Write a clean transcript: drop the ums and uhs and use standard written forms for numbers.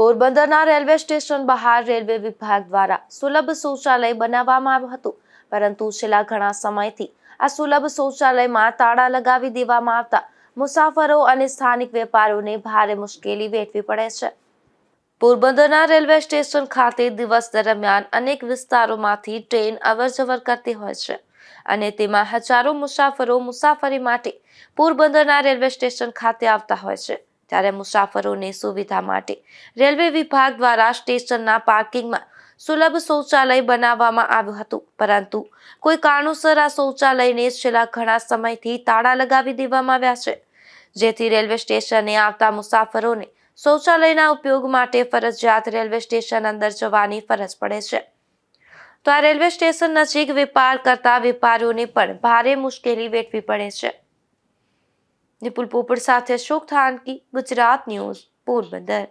પોરબંદરના railway station બહાર railway વિભાગ દ્વારા સુલભ શૌચાલય બનાવવામાં આવ્યું હતું, પરંતુ છેલ્લા ઘણા સમયથી આ સુલભ શૌચાલયમાં તાળા લગાવી દેવામાં આવતા મુસાફરો અને સ્થાનિક વેપારીઓને ભારે મુશ્કેલી વેઠવી પડે છે. પોરબંદરના રેલવે સ્ટેશન ખાતે દિવસ દરમિયાન અનેક વિસ્તારોમાંથી ટ્રેન અવરજવર કરતી હોય છે અને તેમાં હજારો મુસાફરો મુસાફરી માટે પોરબંદરના રેલવે સ્ટેશન ખાતે આવતા હોય છે. ત્યારે મુસાફરોની સુવિધા માટે રેલવે વિભાગ દ્વારા સ્ટેશનના પાર્કિંગમાં સુલભ શૌચાલય બનાવવામાં આવ્યું હતું, પરંતુ કોઈ કારણોસર આ શૌચાલયને છેલ્લા ઘણા સમયથી તાળા લગાવી દેવામાં આવ્યા છે, જેથી રેલવે સ્ટેશને આવતા મુસાફરોને શૌચાલયના ઉપયોગ માટે ફરજિયાત રેલવે સ્ટેશન અંદર જવાની ફરજ પડે છે. તો આ રેલવે સ્ટેશન નજીક વેપાર કરતા વેપારીઓને પણ ભારે મુશ્કેલી વેઠવી પડે છે. નિપુલ પોપટ સાથે અશોક થાનકી, ગુજરાત ન્યૂઝ, પોરબંદર.